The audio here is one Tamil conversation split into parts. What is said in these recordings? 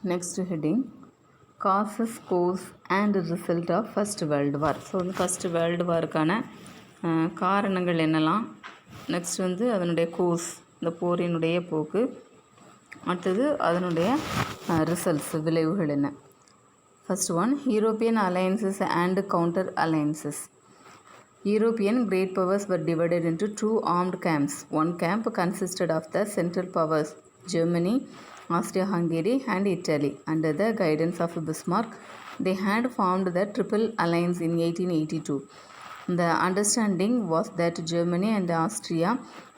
Next heading, causes, cause and result of First World War. So வந்து ஃபஸ்ட் வேர்ல்டு வாருக்கான காரணங்கள் என்னெல்லாம், நெக்ஸ்ட் வந்து அதனுடைய கோஸ், இந்த போரினுடைய போக்கு, அடுத்தது அதனுடைய ரிசல்ட்ஸ், விளைவுகள் என்ன. First one, European alliances and counter alliances. European great powers were divided into two armed camps. One camp consisted of the Central Powers, Germany, Austria-Hungary and Italy. Under the guidance of Bismarck, they had formed the Triple Alliance in 1882. The understanding was that Germany and Austria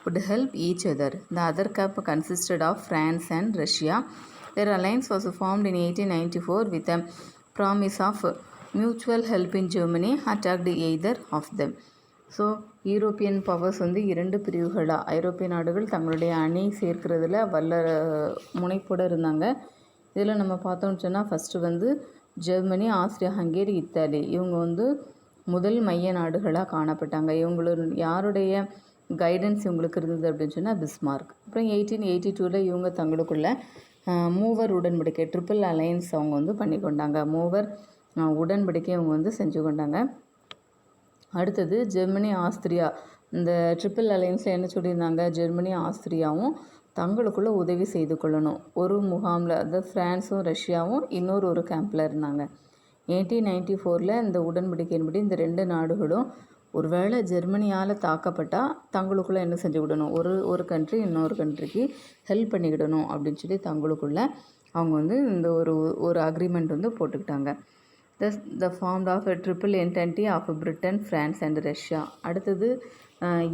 would help each other. The other camp consisted of France and Russia. Their alliance was formed in 1894 with a promise of mutual help in Germany attacked either of them. So European powers வந்து இரண்டு பிரிவுகளாக ஐரோப்பிய நாடுகள் தங்களுடைய அணி சேர்க்கிறதுல வல்ல முனைப்போடு இருந்தாங்க. இதில் நம்ம பார்த்தோம்னு சொன்னால் ஃபஸ்ட்டு வந்து ஜெர்மனி, ஆஸ்திரியா, ஹங்கேரி, இத்தாலி இவங்க வந்து முதல் மைய நாடுகளாக காணப்பட்டாங்க. இவங்களோட யாருடைய கைடன்ஸ் இவங்களுக்கு இருந்தது அப்படின்னு சொன்னால் பிஸ்மார்க். அப்புறம் 1882 இவங்க தங்களுக்குள்ள மூவர் உடன்படிக்கை, ட்ரிபிள் அலையன்ஸ் அவங்க வந்து பண்ணி கொண்டாங்க. மூவர் உடன்படிக்கை அவங்க வந்து செஞ்சு கொண்டாங்க. அடுத்தது ஜெர்மனி, ஆஸ்திரியா, இந்த ட்ரிபிள் அலையன்ஸில் என்ன சொல்லியிருந்தாங்க, ஜெர்மனி ஆஸ்திரியாவும் தங்களுக்குள்ளே உதவி செய்து கொள்ளணும். ஒரு முகாமில், அதாவது ஃப்ரான்ஸும் ரஷ்யாவும் இன்னொரு ஒரு கேம்பில் இருந்தாங்க. 1894 இந்த உடன்படிக்கையின்படி இந்த ரெண்டு நாடுகளும் ஒருவேளை ஜெர்மனியால் தாக்கப்பட்டால் தங்களுக்குள்ளே என்ன செஞ்சு விடணும், ஒரு கண்ட்ரி இன்னொரு கண்ட்ரிக்கு ஹெல்ப் பண்ணிக்கிடணும் அப்படின்னு சொல்லி தங்களுக்குள்ளே அவங்க வந்து இந்த ஒரு அக்ரிமெண்ட் வந்து போட்டுக்கிட்டாங்க. The formed of a triple entity of Britain, France and Russia. அடுத்தது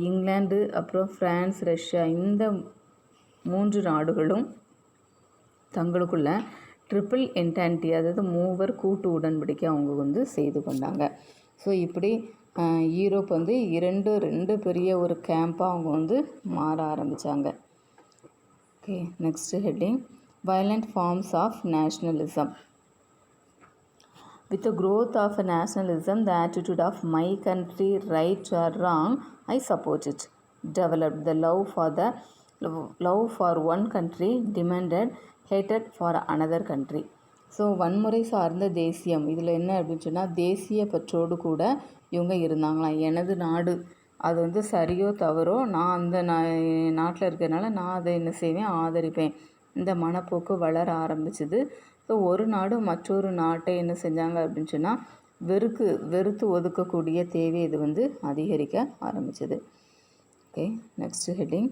இங்கிலாந்து, அப்புறம் ஃப்ரான்ஸ், ரஷ்யா இந்த மூன்று நாடுகளும் தங்களுக்குள்ள ட்ரிபிள் என்டான்டி, அதாவது மூவர் கூட்டு உடன்படிக்கை அவங்க வந்து செய்து கொண்டாங்க. ஸோ இப்படி யூரோப் வந்து ரெண்டு பெரிய ஒரு கேம்பாக அவங்க வந்து மாற ஆரம்பித்தாங்க. Okay, next heading, violent forms of nationalism. With the growth of nationalism, the attitude of my country, right or wrong, I support it, developed. The love for one country demanded hatred for another country. So வன்முறை சார்ந்த தேசியம், இதில் என்ன அப்படின்னு சொன்னால் தேசிய பற்றோடு கூட இவங்க இருந்தாங்களாம். எனது நாடு அது வந்து சரியோ தவறோ, நான் அந்த நாட்டில் இருக்கிறதுனால நான் அதை என்ன செய்வேன், ஆதரிப்பேன். இந்த மனப்போக்கு வளர ஆரம்பிச்சுது. ஸோ ஒரு நாடு மற்றொரு நாட்டை என்ன செஞ்சாங்க அப்படின்னு சொன்னால் வெறுத்து ஒதுக்கக்கூடிய தேவை இது வந்து அதிகரிக்க ஆரம்பிச்சது. Okay, next heading,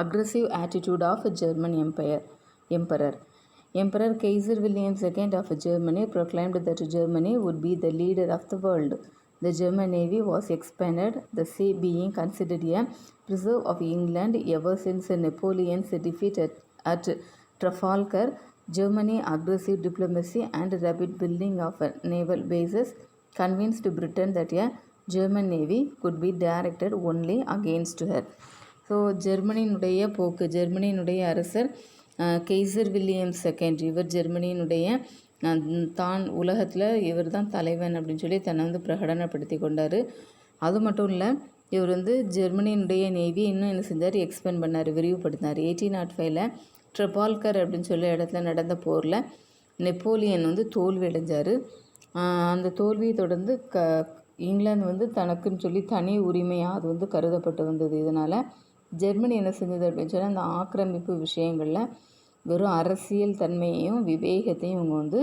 aggressive attitude of German emperor. Emperor Kaiser William II of Germany proclaimed that Germany would be the leader of the world. The German Navy was expanded, the sea being considered a preserve of England ever since Napoleon's defeat at Trafalgar. Germany aggressive diplomacy and rapid building of naval bases convinced Britain that a German Navy could be directed only against her. So ஜெர்மனியினுடைய போக்கு, ஜெர்மனியினுடைய அரசர் கெய்சர் வில்லியம் செகண்ட், இவர் ஜெர்மனியினுடைய தான் உலகத்தில் இவர் தான் தலைவன் அப்படின்னு சொல்லி தன்னை வந்து பிரகடனப்படுத்தி கொண்டார். அது மட்டும் இல்லை, இவர் வந்து ஜெர்மனியினுடைய நேவி இன்னும் என்ன செஞ்சார், எக்ஸ்பேண்ட் பண்ணார், விரிவுபடுத்தினார். 1805 ட்ரபால்கர் அப்படின்னு சொல்லி இடத்துல நடந்த போரில் நெப்போலியன் வந்து தோல்வி அடைஞ்சார். அந்த தோல்வியை தொடர்ந்து இங்கிலாந்து வந்து தனக்குன்னு சொல்லி தனி உரிமையாக அது வந்து கருதப்பட்டு வந்தது. இதனால் ஜெர்மனி என்ன செஞ்சது அப்படின்னு சொன்னால் அந்த ஆக்கிரமிப்பு விஷயங்களில் வெறும் அரசியல் தன்மையையும் விவேகத்தையும் இவங்க வந்து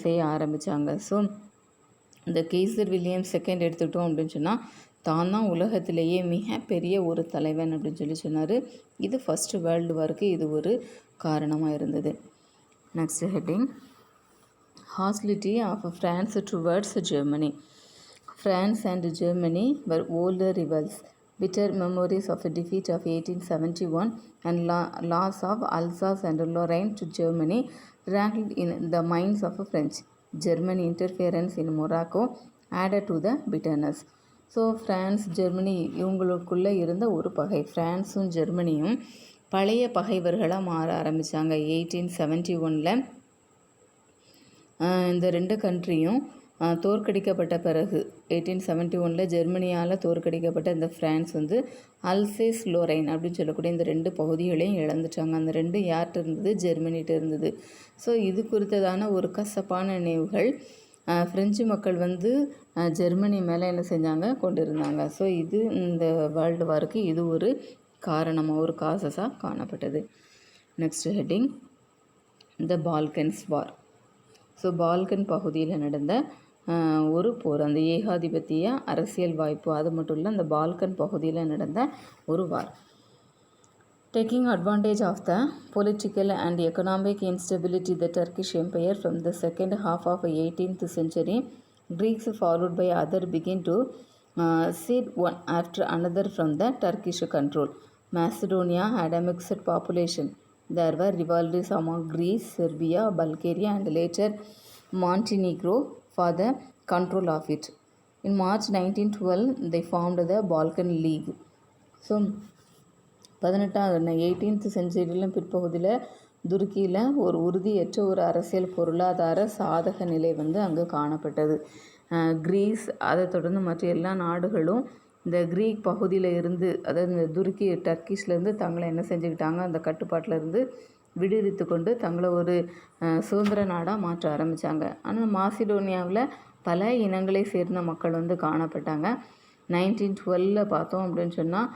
செய்ய ஆரம்பித்தாங்க. ஸோ இந்த கெய்சர் வில்லியம் செகண்ட் எடுத்துக்கிட்டோம் அப்படின்னு சொன்னால் தான் உலகத்திலேயே மிக பெரிய ஒரு தலைவன் அப்படின்னு சொல்லி சொன்னார். இது ஃபஸ்ட்டு வேர்ல்டு வாருக்கு இது ஒரு காரணமாக இருந்தது. Next heading, hostility of France towards Germany. France and Germany were older rivals. Bitter memories of a defeat of 1871 and loss of Alsace and Lorraine to Germany rankled in the minds of French. German interference in Morocco added to the bitterness. So France, Germany இவங்களுக்குள்ளே இருந்த ஒரு பகை, ஃப்ரான்ஸும் ஜெர்மனியும் பழைய பகைவர்களாக மாற ஆரம்பித்தாங்க. 1871 இந்த ரெண்டு கண்ட்ரியும் தோற்கடிக்கப்பட்ட பிறகு 1871 ஜெர்மனியால் தோற்கடிக்கப்பட்ட இந்த ஃப்ரான்ஸ் வந்து அல்சேஸ் லோரைன் அப்படின்னு சொல்லக்கூடிய இந்த 2 பகுதிகளையும் இழந்துட்டாங்க. அந்த 2 யார்கிட்ட இருந்தது? ஜெர்மனிகிட்ட இருந்தது. ஸோ இது குறித்ததான ஒரு கசப்பான நினைவுகள் ஃப்ரெஞ்சு மக்கள் வந்து ஜெர்மனி மேலே என்ன செஞ்சாங்க? கொண்டிருந்தாங்க. ஸோ இது இந்த வேர்ல்டு வாருக்கு இது ஒரு காரணமாக ஒரு காசஸாக காணப்பட்டது. நெக்ஸ்ட் ஹெட்டிங் த பால்கன்ஸ் வார். ஸோ பால்கன் பகுதியில் நடந்த ஒரு போர், அந்த ஏகாதிபத்திய அரசியல் வாய்ப்பு, அது மட்டும் இல்லை அந்த பால்கன் பகுதியில் நடந்த ஒரு வார். Taking advantage of the political and economic instability of the Turkish Empire from the second half of 18th century, Greeks followed by others began to cede one after another from the Turkish control. Macedonia had a mixed population. There were rivalries among Greece, Serbia, Bulgaria, and later Montenegro for the control of it. In March 1912, they formed the Balkan League. So 18th செஞ்சுரியிலும் பிற்பகுதியில் துருக்கியில் ஒரு உறுதியற்ற ஒரு அரசியல் பொருளாதார சாதக நிலை வந்து அங்கே காணப்பட்டது. கிரீஸ், அதை தொடர்ந்து மற்ற எல்லா நாடுகளும் இந்த கிரீக் பகுதியில் இருந்து, அதாவது இந்த துருக்கி டர்க்கிஷ்லேருந்து தங்களை என்ன செஞ்சுக்கிட்டாங்க? அந்த கட்டுப்பாட்டில் இருந்து விடுவித்து கொண்டு தங்களை ஒரு சுதந்திர நாடாக மாற்ற ஆரம்பித்தாங்க. ஆனால் மாசிடோனியாவில் பல இனங்களை சேர்ந்த மக்கள் வந்து காணப்பட்டாங்க. 1912 பார்த்தோம் அப்படின்னு சொன்னால்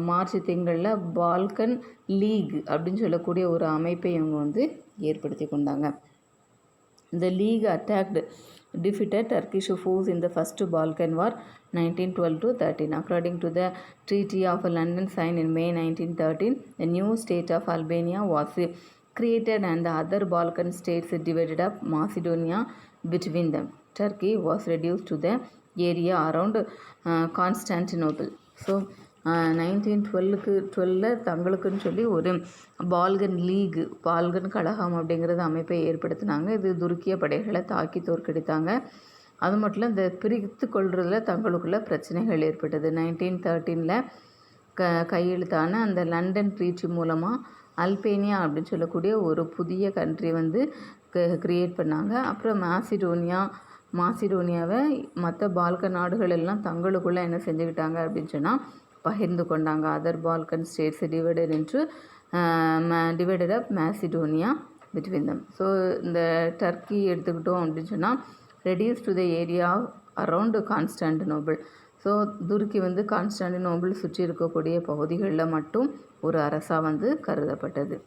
மார்ச் திங்களில் பால்கன் லீக் அப்படின்னு சொல்லக்கூடிய ஒரு அமைப்பை இவங்க வந்து ஏற்படுத்தி கொண்டாங்க. இந்த league defeated Turkish force in the first Balkan War 1912-13. According to the Treaty of London signed in May 1913, the new state of Albania was created and the other Balkan states divided up Macedonia between them. Turkey was reduced to the area around Constantinople. So 1912 தங்களுக்குன்னு சொல்லி ஒரு பால்கன் லீக், பால்கன் கழகம் அப்படிங்கிறது அமைப்பை ஏற்படுத்தினாங்க. இது துருக்கிய படைகளை தாக்கி தோற்கடித்தாங்க. அது மட்டும் இல்லை, இந்த பிரித்து கொள்றதுல தங்களுக்குள்ள பிரச்சனைகள் ஏற்பட்டது. 1913 கையெழுத்தான அந்த லண்டன் ட்ரீட்டி மூலமாக அல்பேனியா அப்படின்னு சொல்லக்கூடிய ஒரு புதிய கண்ட்ரி வந்து க்ரியேட் பண்ணாங்க. அப்புறம் மாசிடோனியாவை மற்ற பால்கன் நாடுகள் எல்லாம் தங்களுக்குள்ளே என்ன செஞ்சுக்கிட்டாங்க அப்படின்னு சொன்னால் பகிர்ந்து கொண்டாங்க. Other Balkan states divided up Macedonia between them. So இந்த டர்க்கி எடுத்துக்கிட்டோம் அப்படின்னு சொன்னால் reduce to the area around Constantinople. So துருக்கி வந்து கான்ஸ்டாண்டினோபிள் சுற்றி இருக்கக்கூடிய பகுதிகளில் மட்டும் ஒரு அரசாக வந்து கருதப்பட்டது.